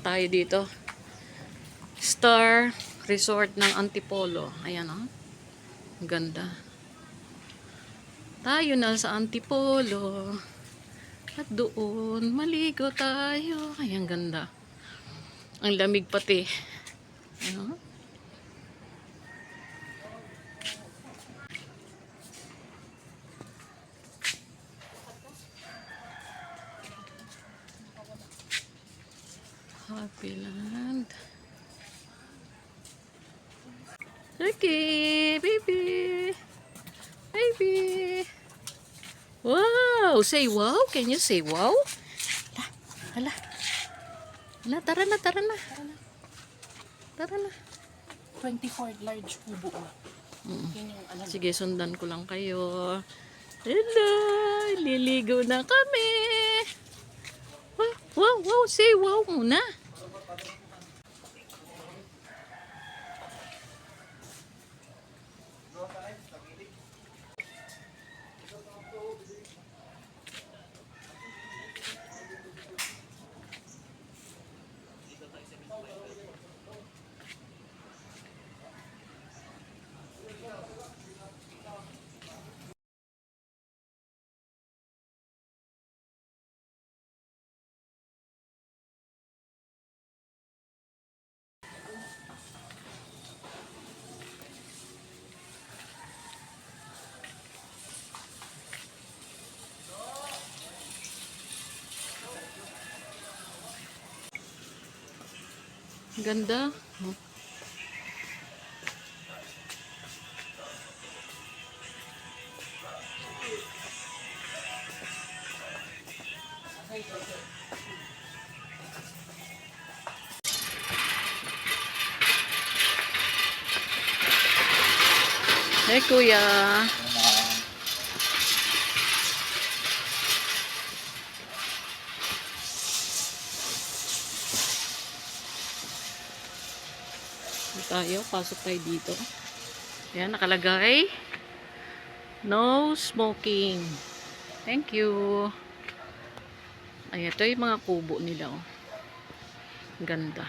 Tayo dito. Star Resort ng Antipolo. Ayan oh. Ganda. Tayo na sa Antipolo. At doon maligo tayo. Ayan ganda. Ang lamig pati. Ayan oh. Happy Land. Okay, baby. Baby. Wow, say wow. Can you say wow? Hala. Hala, tara na, tara na. Tara na. 24 large kubo. Yun yung ano. Sige, sundan ko lang kayo. Hello, liligo na kami. Wow, wow, wow. Say wow muna. Ganda. Oh. Hey, kuya. Tayo, pasok tayo dito. Ayan, nakalagay. No smoking. Thank you. Ayan, ito yung mga kubo nila. Oh. Ganda.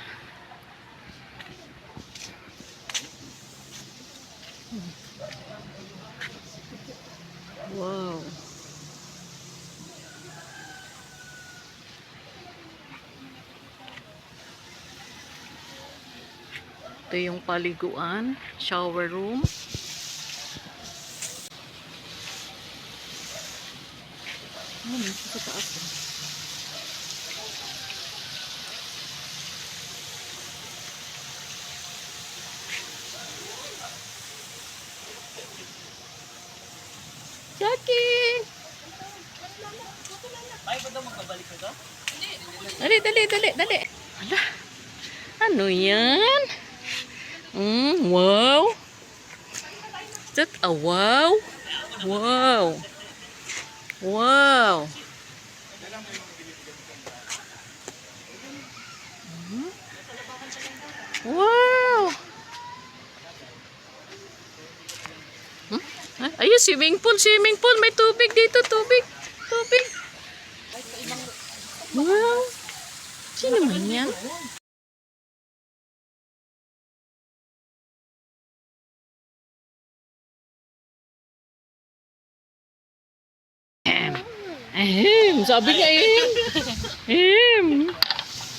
Wow. Ito yung paliguan, shower room. Sa taas. Jackie! Ay, ba daw magkabalik na ito? Dali, dali, dali, dali. Ala, ano yan? Wow. Is that a wow? Wow. Wow. Wow. Ayun, swimming pool, swimming pool. May tubig dito, tubig. Tubig. Wow. Sino man yan? Sabi niya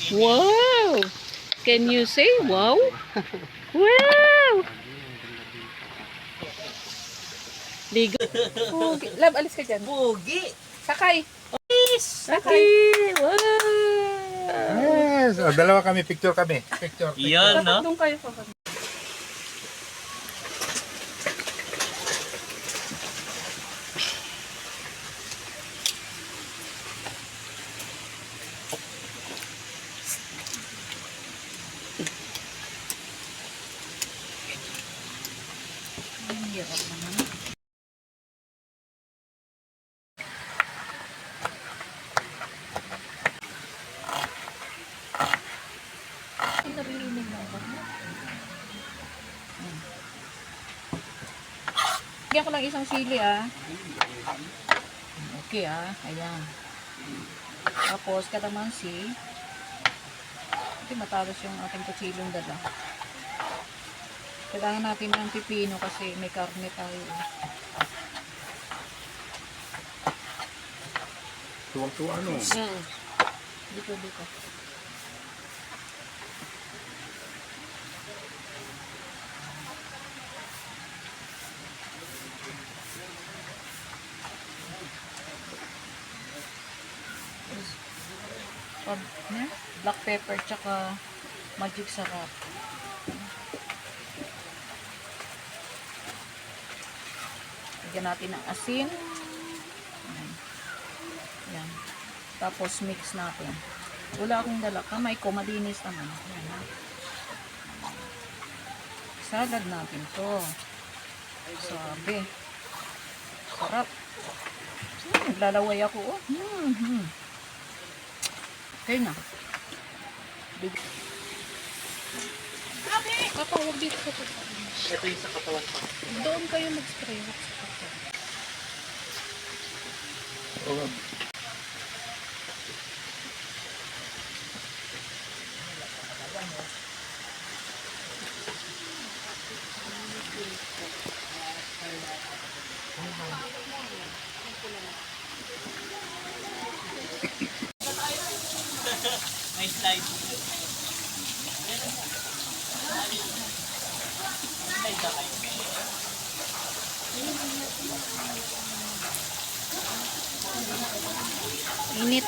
Wow. Can you say wow? Wow. Ligo. Pugi. Lab, alis ka dyan. Pugi! Sakay. Sakay. Wow. Yes. Dalawa kami, picture kami. Picture. Yan, no? Doon kayo pa. Bigyan ko lang isang sili ah. Okay ah. Ayan. Tapos kalamansi. Hindi matalas yung ating kutsilong dala. Kailangan natin ng pipino kasi may karne tayo. Tuwang-tuwa ano. Dito. Black pepper tsaka magic sarap. Lagyan natin ng asin. Yan. Tapos mix natin. Wala akong dala. Kamay ko, malinis naman. Yan, ha? Salad natin to. Sabi. Sarap. Naglalaway ako. Oh. Okay na. Papa, huwag dito ko. Ito yung sa katawan pa. Doon kayo mag-spray. Oo. Nice slide. Init.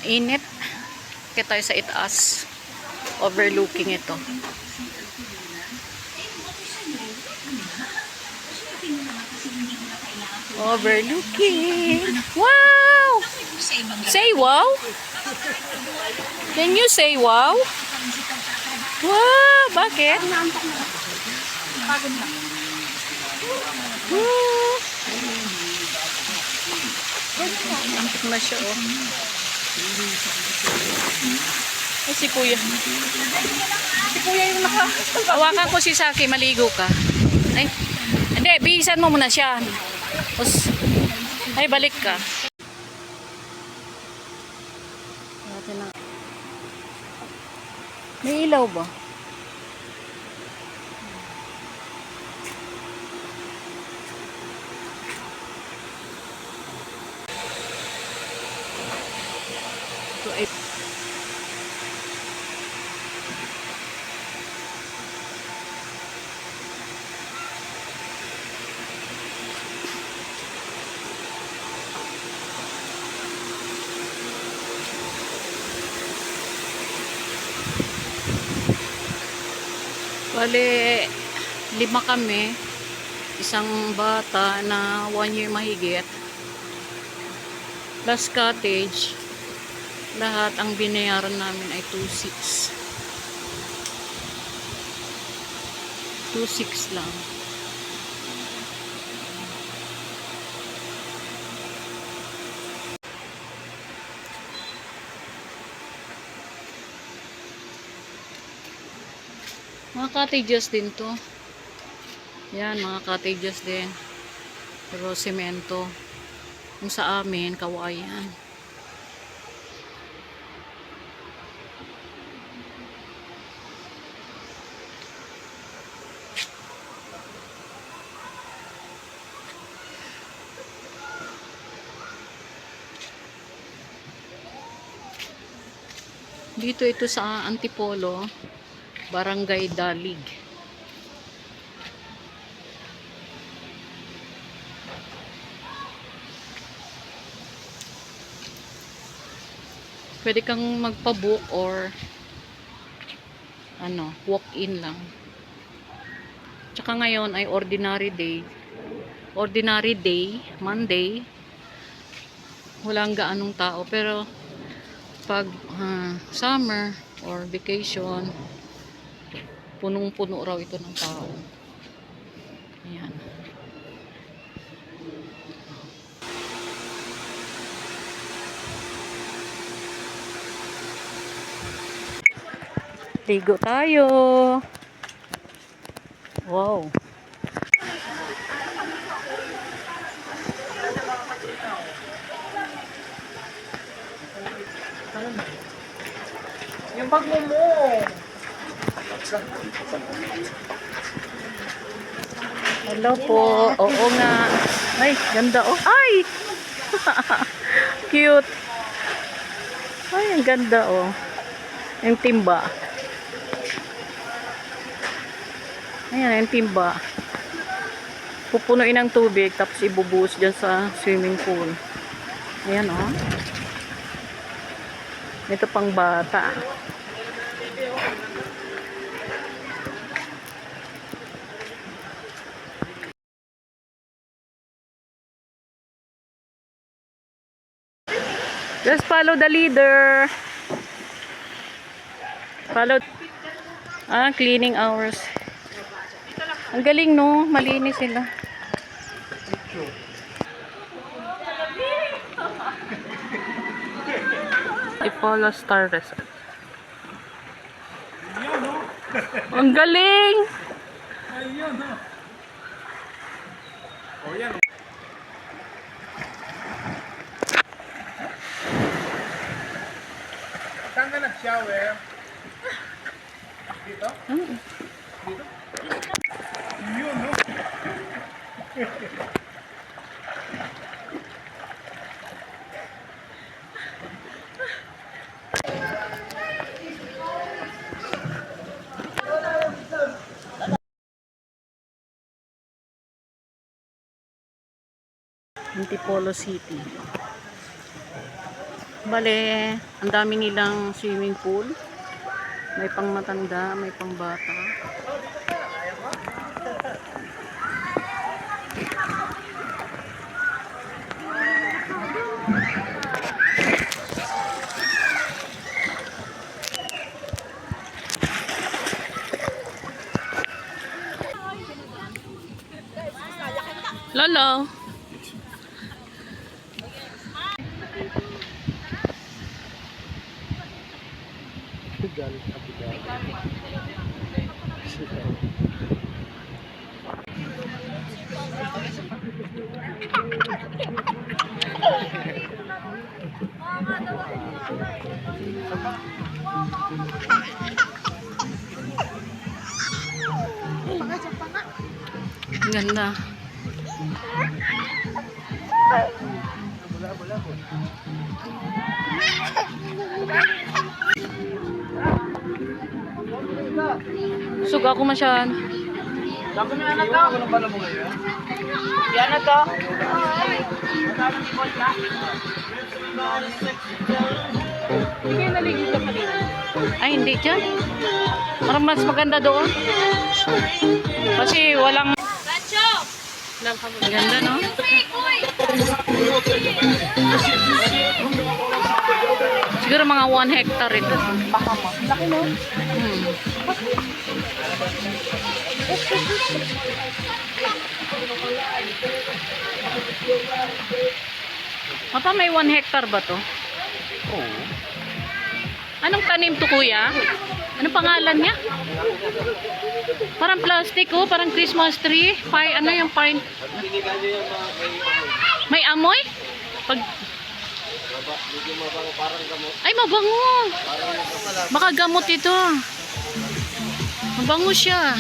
Init. Kaya tayo sa itaas. Overlooking ito. Overlooking. Wow! Say wow? Can you say wow? Wow! Bakit? Wow! Antok na siya, oh. Ay, si Kuya. Si Kuya yung hawakan ko si Saki, maligo ka. Ay, hindi, bihisan mo muna siya. Tapos, ay, balik ka. May ilaw ba? Ito ay bale, 5 kami. Isang bata na 1 year mahigit. Plus cottage. Lahat ang binayaran namin ay 2,600. 2,600 lang. Mga cottages din to. Yan, mga cottages din. Pero semento. Kung sa amin, kawayan. Dito ito sa Antipolo. Barangay Dalig. Pwede kang magpa-book or walk-in lang. Tsaka ngayon ay ordinary day. ordinary day, Monday, walang gaanong tao. Pero pag summer or vacation, punong-puno raw ito ng tao. Ayan. Ligo tayo. Wow. Yung bag mo. Hello po. Oo nga. Ay, ganda oh. Ay! Cute. Ay, ang ganda oh. Yung timba. Ayan, yung timba. Pupunuin ng tubig tapos ibubuhos dyan sa swimming pool. Ayan oh. Ito pang bata. Just follow the leader. Follow. Cleaning hours. Ang galing no, malinis sila. Ipolo Star Resort. Ang galing! Saan ka nag-shower? Dito? Dito? Yun, no? Antipolo City. Bale, ang dami nilang swimming pool. May pang matanda, may pang bata. Lolo. Ganda. Sug ako masyad. Bago na na to. Yan na to. Hindi kayo naligo ka kanina. Ay, hindi dyan. Parang mas maganda doon. Kasi walang... Ganda, no? Siguro mga 1 hectare ito. Baka mo. Laki no? Mapa, may 1 hectare ba to? Oo. Anong tanim to, kuya? Anong pangalan niya? Parang plastic, oh. Parang Christmas tree. Ano yung pine? May amoy? Pag... Ay, mabango. Baka gamot ito. Mabango siya.